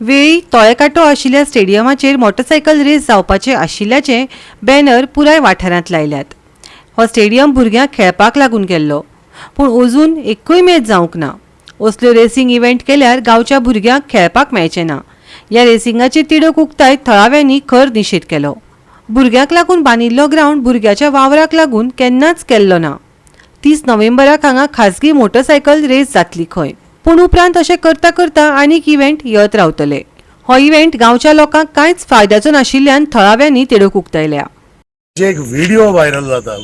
वेळी तळेकाटो आशिल्ल्या स्टेडियमाचेर motorcycle race जावपाचे आशिल्ल्याचे बॅनर पुराय वाठारांत लायल्यात। हो स्टेडियम भुरग्यांक खेळपाक लागून केल्लो, पूण अजून एकूय मॅच जावंक ना। असल्यो रेसिंग इव्हेंट केल्यार गांवच्या भुरग्यांक खेळपाक मेळचें ना। ह्या रेसिंगाची तिडक उक्तायत थळाव्यांनी खर निशेध केलो। भुरग्यांक लागून बांदिल्लो ग्रावंड भुरग्याच्या वावराक लागून केन्नाच केल्लो ना। 30 नोव्हेंबराक हांगा खाजगी मोटरसायकल रेस जातली खंय, पूण उपरांत अशें करता करता आनीक इव्हेंट येत रावतले। हो इव्हेंट गांवच्या लोकांक कांयच फायद्याचो नाशिल्ल्यान थळाव्यांनी तिडक उक्तायल्या। एक व्हिडिओ व्हायरल जाता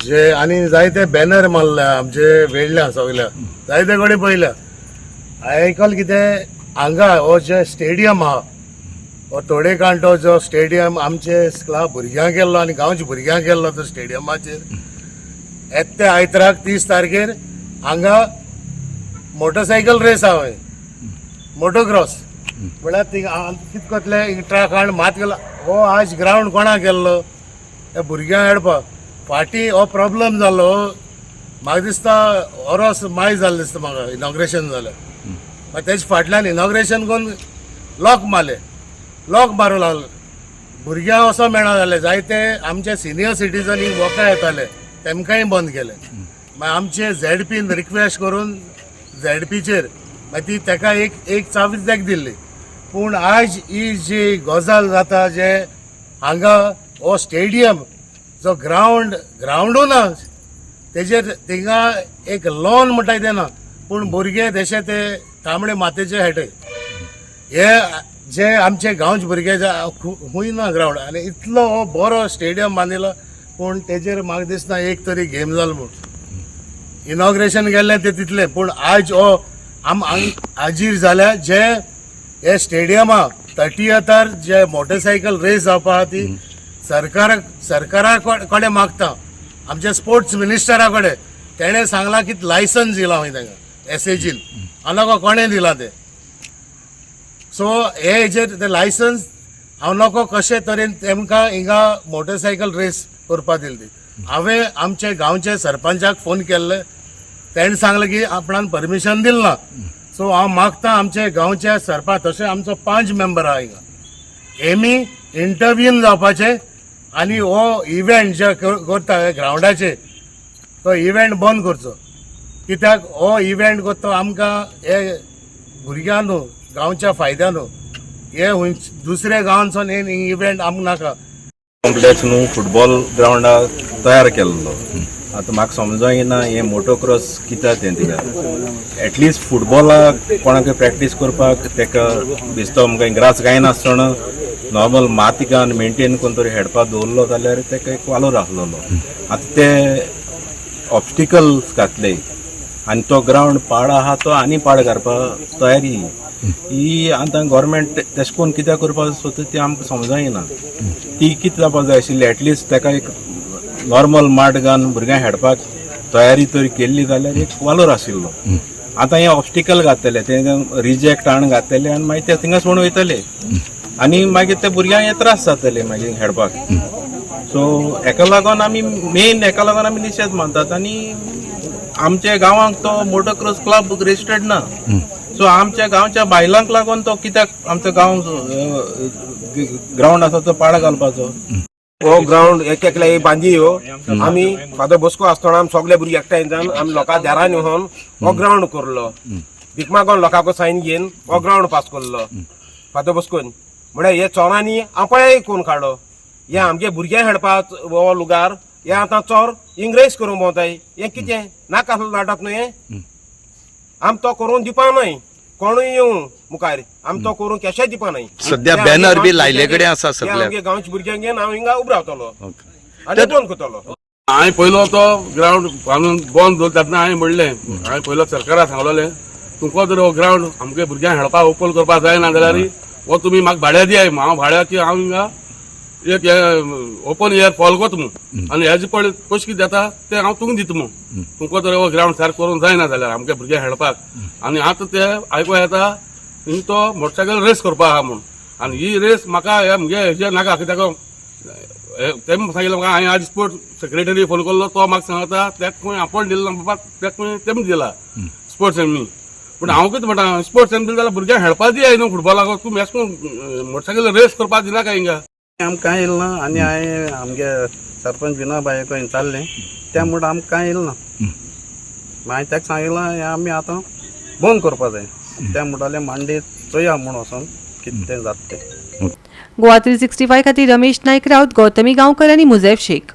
जे आनी जायते बॅनर मारल्या आमचे वेळल्या सगळ्या जायते कडेन पयल्या। आयकल कितें हांगा हो जे स्टेडियम आहा हो तोडेकांठो जो स्टेडियम आमचे क्लब भुरग्यांक केल्लो आनी गांवच्या भुरग्यांक केल्लो तो स्टेडियमाचेर येत्या आयताराक 30 तारखेर हांगा मोटरसायकल रेस आहा मोटोक्रॉस म्हळ्यार कितें कोतले उत्तराखंड मात केला हो आज ग्रावंड कोणा केल्लो हे भुरग्यांक खेळपाक फाटीं हो प्रॉब्लम जालो म्हाका दिसता ओरोस माय जालें दिसता म्हाका इनॉग्रेशन जालें मागीर तेजे फाटल्यान इनॉग्रेशन करून लॉक मारूं लागले भुरग्यांक असो मेळना जालें जायते आमचे सिनियर सिटीजन हिंग वोका येताले तेमकांय बंद केलें मागीर आमचे झेडपीन रिक्वेस्ट करून झेडपीचेर मागीर ती ताका एक चावी ताका दिल्ली पूण आज ही जी गजाल जाता जे हांगा हो स्टेडियम जो ग्रावंडू ना तेजेर थिंगा एक लॉन म्हणटाय ते ना पूण भुरगे तशे ते तांबडे मातयेचे खेळटाय हे जे आमचे गांवचे भुरगे खूंय ना ग्रावंड आनी इतलो हो बरो स्टेडियम बांदिलो पूण तेजेर म्हाका दिसना एक तरी गेम जालो म्हूण इनॉग्रेशन केल्लें ते तितलें पूण आज हो आजीर जाल्या जे हे स्टेडियमा 30th जे मोटरसायकल रेस जावपा ती सरकारा कडेन मागता आमचे स्पोर्ट्स मिनिस्टरा कडेन तेणें सांगलां की लायसन्स दिला खंय तांकां एसएजीन हांव कोणें दिला ते सो हे हेजेर ते लायसन्स हांव नको कशे तरेन तेमकां हिंगा मोटरसायकल रेस करपा दिली ती हांवें आमचे गांवचे सरपंचाक फोन केल्ले तेणें सांगलें की आपणान परमिशन दिलें ना सो हांव मागता आमचे गांवचे सरपंच तशें आमचो 5 मेंबर आहा हिंगा एमी इंटरव्यून जावपाचे आनी हो इव्हेंट जे करता ग्रावंडाचे तो इव्हेंट बंद करचो कित्याक हो इव्हेंट करता आमकां हे भुरग्यां न्हू गांवच्या फायद्या न्हू हे दुसऱ्या गांवांसून हे इव्हेंट आमकां नाका कॉम्प्लेक्स न्हू फुटबॉल ग्रावंडाक तयार केल्लो आतां म्हाका समजना हे मोटोक्रॉस कित्याक तें थिंगा एटलिस्ट फुटबॉलाक कोणाक प्रॅक्टीस करपाक तेका दिसता आमकां ग्रास काय नासतना नॉर्मल माती घालून मेंटेन करून तरी खेळपाक दवरलो जाल्यार तेका एक वालोर आसलेलो आतां ते ऑब्स्टिकल्स घातले आनी तो ग्रावंड पाड आहा तो आनी पाड घालपाक तयारी ही आतां गव्हर्मेंट तेश कोन्न कित्याक करपाक सोदता ती आमकां समजना ती कितें जावपाक जाय आशिल्ली एटलिस्ट तेका एक नॉर्मल माड घालून भुरग्यांक खेळपाक तयारी तरी केल्ली जाल्यार एक वालोर आशिल्लो आतां हे ऑब्स्टिकल घातले ते रिजेक्ट हाडून घातले आनी मागीर ते थिंगा सोडून वयतले आनी मागीर ते भुरग्यांक हे त्रास जातले मागीर खेळपाक सो हेका लागून आमी निशेध मानतात आनी आमच्या गांवांक तो मोटोक्रॉस क्लब रेजिस्टर्ड ना सो आमच्या गांवच्या बायलांक लागून तो कित्याक आमचो गांव ग्रावंड आसा तो पाड घालपाचो हो ग्राउंड एक बांदी हो आमी फादर बसको आसतना आमी सगळे भुरगे एकठांय जावन आमी लोकां दारान येवन हो ग्राउंड करलो भीक मागून लोकांक सायन घेवन हो ग्राउंड पास करलो फादर बसकोन म्हळ्यार हे चोरांनी आपणाय कोण काडलो हे आमगे भुरग्यांक खेळपाक हो लुगार हे आतां चोर इंग्रेज करूंक भोंवताय हे कितें नाका आसलो नाटक न्हू हे आम तो करून दिवपा न्हय कोणूय येवं मुखार आम तो करून केशेय दिवपा न्हय सध्या बॅनर बी लायले कडेन आसा सगळ्या आमगे गांवच्या भुरग्यांक घेवन हांव हिंगा उबो रावतलो आनी बंद करतलो हांवें पयलो तो ग्रावंड बांदून बंद दवरता तेन्ना हांवें म्हणलें हांवें पयलो सरकाराक सांगलोलें तुमकां जर हो ग्रावंड आमगे भुरग्यांक खेळपाक ओपन करपाक जायना जाल्यार हो तुमी म्हाका भाड्या दियाय हांव भाड्याची हांव हिंगा एक ओपन एअर फॉल करता म्हणून आनी हेजे पयशे कितें जाता ते हांव तुमकां दिता म्हणून तुमकां जर हो ग्रावंड सारको करूंक जायना जाल्यार आमगे भुरग्यांक खेळपाक आनी आतां ते आयकूं येता हिंग तो मोटरसायकल रेस करपा आहा म्हणून आनी ही रेस म्हाका हे म्हणजे हेजे नाका कित्याक तेम सांगिल्लें म्हाका हांवें आज स्पोर्ट सेक्रेटरी फोन केल्लो तो म्हाका सांगता ताका खंय आपण दिला बाबा ताका खंय तेम दिला स्पोर्ट्स एमी पूण हांव कितें म्हणटा स्पोर्ट्सान बी जाल्यार भुरग्यांक खेळपा दियाय न्हू फुटबॉलाक तुमी अशें करून मोटरसायकल रेस करपा दिना काय हिंगा आमकां कांय येल ना आनी हांवें आमगे सरपंच विना बायको विचारलें त्या म्हणटा आमकां कांय येल ना हांवें ताका सांगितलां हें आमी आतां बंद करपा जाय त्या म्हणटाले मांडे चोया म्हूण वचोन कितें तें जाता तें गोवा 365 खातीर रमेश नायक रावत, गौतमी गांवकर आनी मुझैफ शेख.